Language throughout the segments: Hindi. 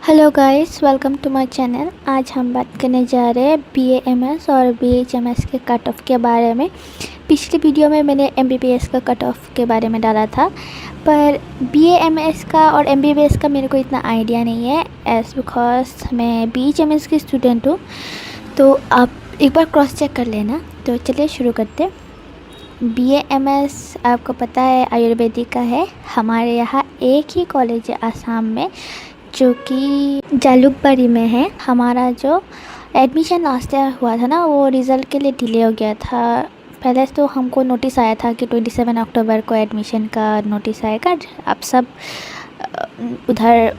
Hello guys, welcome to my channel. आज हम बात करने जा रहे हैं BAMS और BHMS के कट ऑफ के बारे में। पिछली वीडियो में मैंने MBBS का कट ऑफ के बारे में डाला था, पर BAMS का और MBBS का मेरे को इतना आइडिया नहीं है एज बिकॉज मैं BHMS की स्टूडेंट हूँ। तो आप एक बार क्रॉस चेक कर लेना। तो चलिए शुरू करते। BAMS आपको पता है आयुर्वेदिक का है। हमारे यहाँ एक ही कॉलेज है आसाम में जो कि जालुकबारी में है। हमारा जो एडमिशन लास्ट ईयर हुआ था ना, वो रिज़ल्ट के लिए डिले हो गया था। पहले तो हमको नोटिस आया था कि 27 अक्टूबर को एडमिशन का नोटिस आएगा, आप सब उधर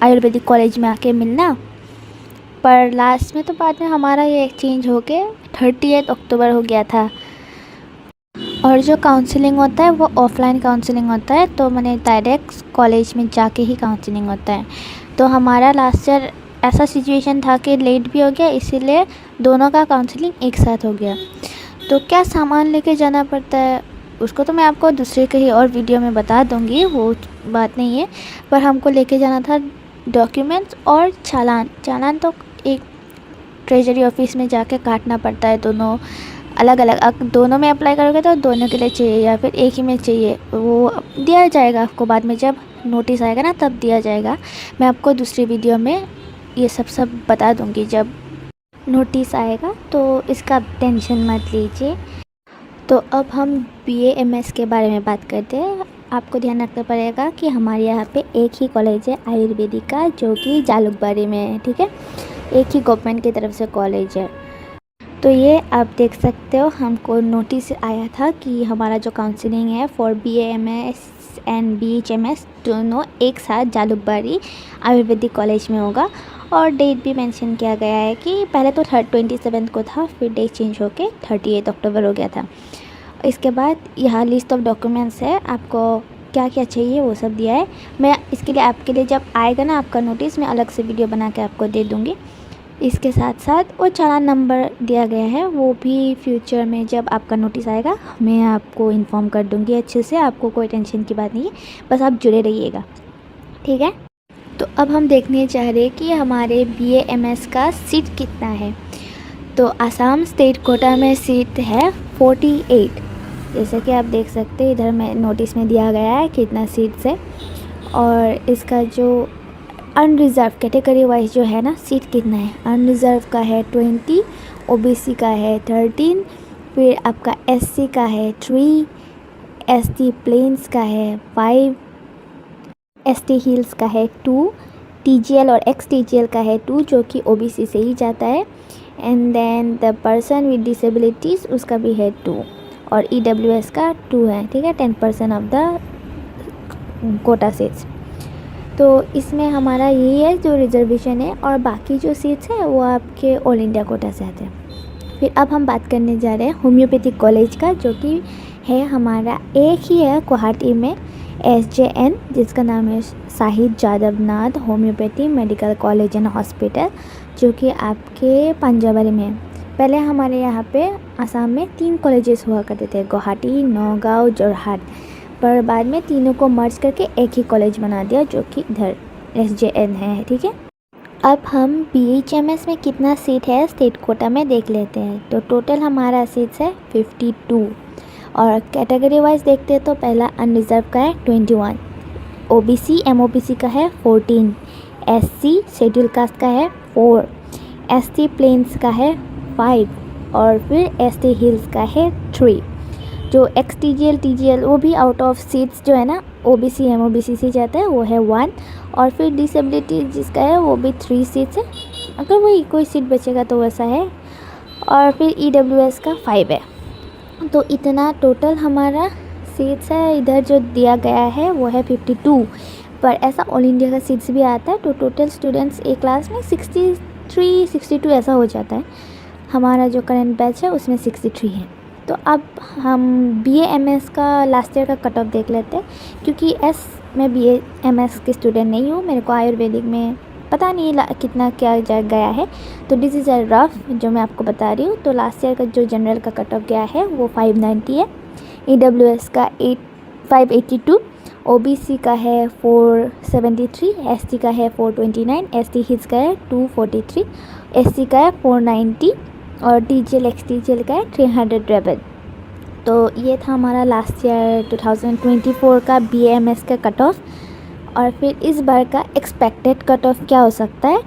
आयुर्वेदिक कॉलेज में आके मिलना। पर लास्ट में तो बाद में हमारा ये एक्सचेंज हो के 30 अक्टूबर हो गया था। और जो काउंसलिंग होता है वो ऑफलाइन काउंसलिंग होता है, तो मैंने डायरेक्ट कॉलेज में जाके ही काउंसलिंग होता है। तो हमारा लास्ट ईयर ऐसा सिचुएशन था कि लेट भी हो गया, इसीलिए दोनों का काउंसलिंग एक साथ हो गया। तो क्या सामान लेके जाना पड़ता है उसको तो मैं आपको दूसरे कहीं और वीडियो में बता दूंगी, वो बात नहीं है। पर हमको लेके जाना था डॉक्यूमेंट्स और चालान तो एक ट्रेजरी ऑफिस में जाके काटना पड़ता है। दोनों अलग अलग, दोनों में अप्लाई करोगे तो दोनों के लिए चाहिए या फिर एक ही में चाहिए, वो दिया जाएगा आपको बाद में, जब नोटिस आएगा ना तब दिया जाएगा। मैं आपको दूसरी वीडियो में ये सब बता दूंगी जब नोटिस आएगा, तो इसका टेंशन मत लीजिए। तो अब हम BAMS के बारे में बात करते हैं। आपको ध्यान रखना पड़ेगा कि हमारे यहाँ पे एक ही कॉलेज है आयुर्वेदिक का, जो कि जालुकबारी में है, ठीक है। एक ही गवर्नमेंट की तरफ से कॉलेज है। तो ये आप देख सकते हो, हमको नोटिस आया था कि हमारा जो काउंसलिंग है फॉर BAMS एंड BHMS दोनों एक साथ जालुकबारी आयुर्वेदिक कॉलेज में होगा। और डेट भी मेंशन किया गया है कि पहले तो 27 को था, फिर डेट चेंज होके 38 अक्टूबर हो गया था। इसके बाद यहाँ लिस्ट ऑफ डॉक्यूमेंट्स है, आपको क्या क्या चाहिए वो सब दिया है। मैं इसके लिए आपके लिए जब आएगा ना आपका नोटिस, मैं अलग से वीडियो बना के आपको दे दूँगी। इसके साथ साथ वो चालान नंबर दिया गया है, वो भी फ्यूचर में जब आपका नोटिस आएगा मैं आपको इन्फॉर्म कर दूंगी अच्छे से। आपको कोई टेंशन की बात नहीं है, बस आप जुड़े रहिएगा, ठीक है। तो अब हम देखने जा रहे हैं कि हमारे BAMS का सीट कितना है। तो आसाम स्टेट कोटा में सीट है 48, जैसे कि आप देख सकते हैं इधर में नोटिस में दिया गया है कितना सीट्स है। और इसका जो अनरिज़र्व कैटेगरी वाइज जो है ना सीट कितना है, अनरिज़र्व का है 20, OBC का है 13, फिर आपका SC का है 3, ST प्लेन्स का है 5, ST हिल्स का है 2, TGL और XTGL का है 2, जो कि OBC से ही जाता है। And then the person with disabilities उसका भी है 2, और EWS का 2 है, ठीक है, 10% ऑफ द कोटा सीट्स। तो इसमें हमारा यही है जो रिजर्वेशन है, और बाकी जो सीट्स हैं वो आपके ऑल इंडिया कोटा से आते हैं। फिर अब हम बात करने जा रहे हैं होम्योपैथिक कॉलेज का, जो कि है हमारा एक ही है गुवाहाटी में, SJN, जिसका नाम है Shahid Jadavnath homeopathy medical college and hospital, जो कि आपके पंजाबरी में है। पहले हमारे यहाँ पे आसाम में 3 कॉलेजेस हुआ करते थे, गुवाहाटी, नौगांव, जोरहाट, पर बाद में तीनों को मर्ज करके एक ही कॉलेज बना दिया, जो कि इधर SJN है, ठीक है। अब हम BHMS में कितना सीट है स्टेट कोटा में देख लेते हैं। तो टोटल हमारा सीट्स है 52, और कैटेगरी वाइज देखते हैं तो पहला अनरिजर्व का है 21, OBC MOBC का है 14, SC शेड्यूल कास्ट का है 4, ST प्लेन्स का है 5, और फिर ST हिल्स का है 3। जो XTGL TGL वो भी आउट ऑफ सीट्स जो है ना OBC MOBC से जाता है, वो है 1, और फिर डिसेबिलिटी जिसका है वो भी 3 सीट्स है, अगर वही कोई सीट बचेगा तो वैसा है। और फिर EWS का 5 है। तो इतना टोटल हमारा सीट्स है। इधर जो दिया गया है वो है 52, पर ऐसा ऑल इंडिया का सीट्स भी आता है, तो टोटल स्टूडेंट्स एक क्लास में 63 62 ऐसा हो जाता है। हमारा जो करंट बैच है उसमें 63 है। तो अब हम BAMS का लास्ट ईयर का कट ऑफ देख लेते हैं, क्योंकि मैं BAMS की स्टूडेंट नहीं हूँ, मेरे को आयुर्वेदिक में पता नहीं कितना क्या गया है। तो दिस इज़ अ रफ जो मैं आपको बता रही हूँ। तो लास्ट ईयर का जो जनरल का कट ऑफ गया है वो 590 है, EWS का 582, ओबीसी का है 473, एसटी का है 429, एसटी हिल्स का है 243, एससी का है 490 और टीजीएल एक्सटीजीएल का है 311। तो ये था हमारा लास्ट ईयर 2024 का बीएएमएस का कट ऑफ। और फिर इस बार का एक्सपेक्टेड कट ऑफ क्या हो सकता है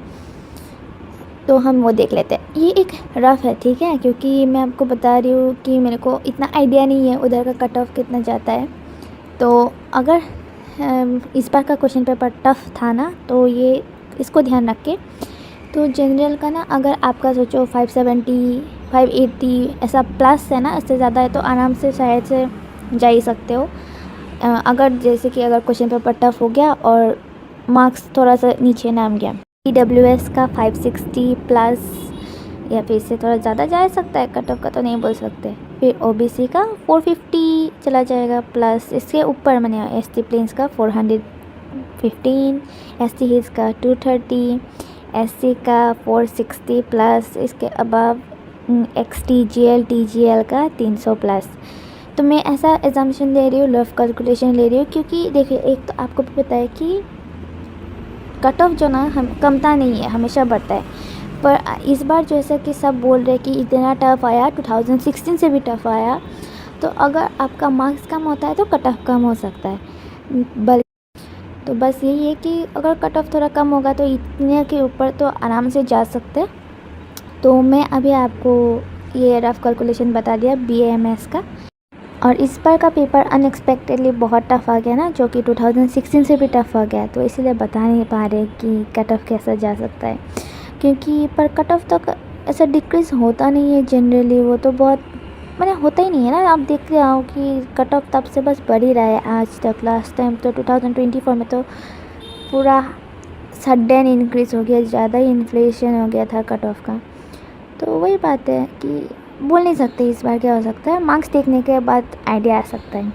तो हम वो देख लेते हैं। ये एक रफ़ है, ठीक है, क्योंकि मैं आपको बता रही हूँ कि मेरे को इतना आइडिया नहीं है उधर का कट ऑफ कितना जाता है। तो अगर इस बार का क्वेश्चन पेपर टफ़ था ना, तो ये इसको ध्यान रख के, तो जनरल का ना अगर आपका सोचो 570 580 ऐसा प्लस है ना, इससे ज़्यादा है तो आराम से शायद से जा ही सकते हो। अगर जैसे कि अगर क्वेश्चन पेपर टफ़ हो गया और मार्क्स थोड़ा सा नीचे नाम गया, ईडब्ल्यूएस का 560 प्लस या फिर इससे थोड़ा ज़्यादा जा सकता है, कट ऑफ का तो नहीं बोल सकते। फिर ओबीसी का 450 चला जाएगा प्लस, इसके ऊपर मैंने एसटी प्लेन्स का 415, एसटी हिल्स का 230, एससी का 460 प्लस, इसके अबव एक्सटीजीएल टीजीएल का 300 प्लस। तो मैं ऐसा एग्जाम्पशन ले रही हूँ, रफ कैलकुलेशन ले रही हूँ, क्योंकि देखिए एक तो आपको भी पता है कि कट ऑफ जो ना हम कमता नहीं है, हमेशा बढ़ता है। पर इस बार जैसा कि सब बोल रहे हैं कि इतना टफ़ आया, 2016 से भी टफ़ आया, तो अगर आपका मार्क्स कम होता है तो कट ऑफ कम हो सकता है। तो बस यही है कि अगर कट ऑफ थोड़ा कम होगा तो इतने के ऊपर तो आराम से जा सकते हैं। तो मैं अभी आपको ये रफ़ कैलकुलेशन बता दिया बीएएमएस का। और इस बार का पेपर अनएक्सपेक्टेडली बहुत टफ़ आ गया ना, जो कि 2016 से भी टफ़ आ गया, तो इसीलिए बता नहीं पा रहे कि कट ऑफ कैसा जा सकता है। क्योंकि पर कट ऑफ तो ऐसा डिक्रीज़ होता नहीं है जनरली, वो तो बहुत मैंने होता ही नहीं है ना। आप देख रहे हो कि कट ऑफ तब से बस बढ़ ही रहा है आज तक। लास्ट टाइम तो 2024 में तो पूरा सडन इंक्रीज़ हो गया, ज़्यादा ही इन्फ्लेशन हो गया था कट ऑफ का। तो वही बात है कि बोल नहीं सकते इस बार क्या हो सकता है, मार्क्स देखने के बाद आइडिया आ सकता है।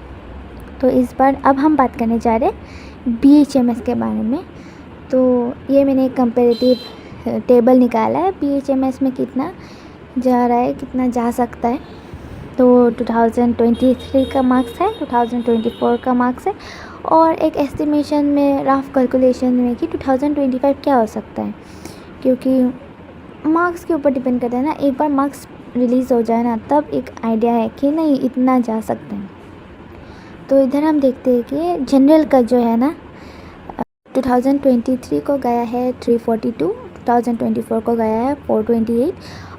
तो इस बार अब हम बात करने जा रहे हैं बीएचएमएस के बारे में। तो ये मैंने एक कंपेरेटिव टेबल निकाला है, बीएचएमएस में कितना जा रहा है, कितना जा सकता है। तो 2023 का मार्क्स है, 2024 का मार्क्स है, और एक एस्टिमेशन में रफ कैलकुलेशन में कि 2025 क्या हो सकता है। क्योंकि मार्क्स के ऊपर डिपेंड करता है ना, एक बार मार्क्स रिलीज़ हो जाए ना तब एक आइडिया है कि नहीं इतना जा सकते हैं। तो इधर हम देखते हैं कि जनरल का जो है ना 2023 को गया है 342, 2024 को गया है 428,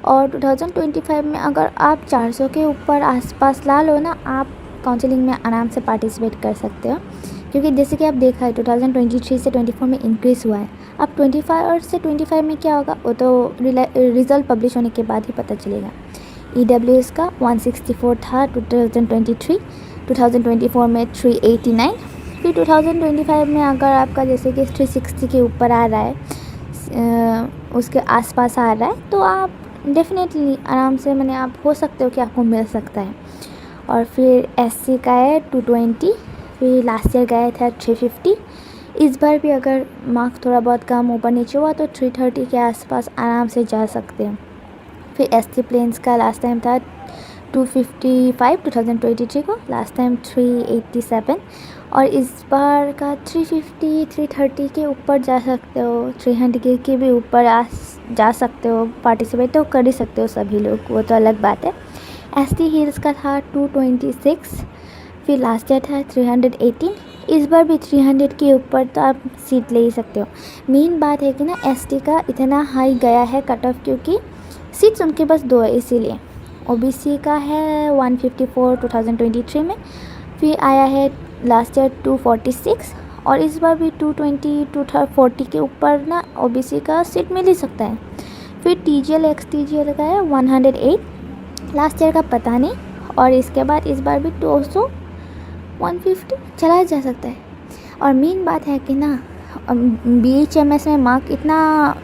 और 2025 में अगर आप 400 के ऊपर आसपास ला लो ना, आप काउंसलिंग में आराम से पार्टिसिपेट कर सकते हो। क्योंकि जैसे कि आप देखा है 2023 से 24 में इंक्रीज़ हुआ है। अब 25 और से 25 में क्या होगा वो तो रिज़ल्ट पब्लिश होने के बाद ही पता चलेगा। ईडब्ल्यूएस का 164 था 2023, 2024 में 389, फिर 2025 में अगर आपका जैसे कि 360 के ऊपर आ रहा है, उसके आसपास आ रहा है, तो आप डेफिनेटली आराम से मैंने आप हो सकते हो कि आपको मिल सकता है। और फिर एससी का है 220, फिर लास्ट ईयर गया था 350। इस बार भी अगर मार्क्स थोड़ा बहुत कम ऊपर नीचे हुआ तो 330 के आसपास आराम से जा सकते हैं। फिर एसटी प्लेन्स का लास्ट टाइम था 255 2023 को, लास्ट टाइम 387, और इस बार का 350 330 के ऊपर जा सकते हो, 300 के भी ऊपर जा सकते हो। पार्टिसिपेट तो कर ही सकते हो सभी लोग, वो तो अलग बात है। एसटी हिल्स का था 226, फिर लास्ट ईयर था 318, इस बार भी 300 के ऊपर तो आप सीट ले ही सकते हो। मेन बात है कि ना एसटी का इतना हाई गया है कट ऑफ, क्योंकि सीट्स उनके पास 2 है इसीलिए। ओबीसी का है 154 2023 में, फिर आया है लास्ट ईयर 246, और इस बार भी 220 240 के ऊपर ना ओबीसी का सीट मिल ही सकता है। फिर टीजीएल एक्सटीजीएल का है 108, लास्ट ईयर का पता नहीं, और इसके बाद इस बार भी 200 150 चला जा सकता है। और मेन बात है कि ना बीएचएमएस में मार्क इतना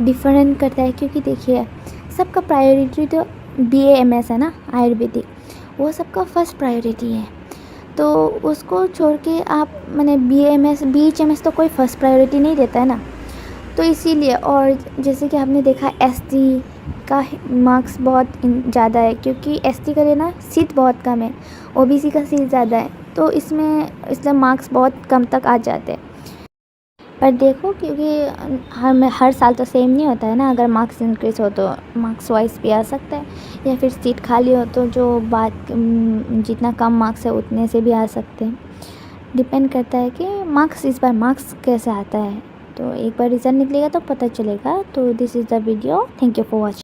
डिफरेंट करता है, क्योंकि देखिए सबका प्रायोरिटी तो बीएएमएस है ना, आयुर्वेदिक, वो सबका फर्स्ट प्रायोरिटी है। तो उसको छोड़ के आप मैंने बीएचएमएस तो कोई फर्स्ट प्रायोरिटी नहीं देता है ना, तो इसीलिए। और जैसे कि आपने देखा एसटी का मार्क्स बहुत ज़्यादा है, क्योंकि एसटी का लेना सीट बहुत कम है, ओबीसी का सीट ज़्यादा है। तो इसमें मार्क्स बहुत कम तक आ जाते हैं। पर देखो, क्योंकि हर साल तो सेम नहीं होता है ना, अगर मार्क्स इंक्रीज़ हो तो मार्क्स वाइज भी आ सकता है, या फिर सीट खाली हो तो जितना कम मार्क्स है उतने से भी आ सकते हैं। डिपेंड करता है कि इस बार मार्क्स कैसे आता है। तो एक बार रिज़ल्ट निकलेगा तो पता चलेगा। तो this is the video. Thank you for watching.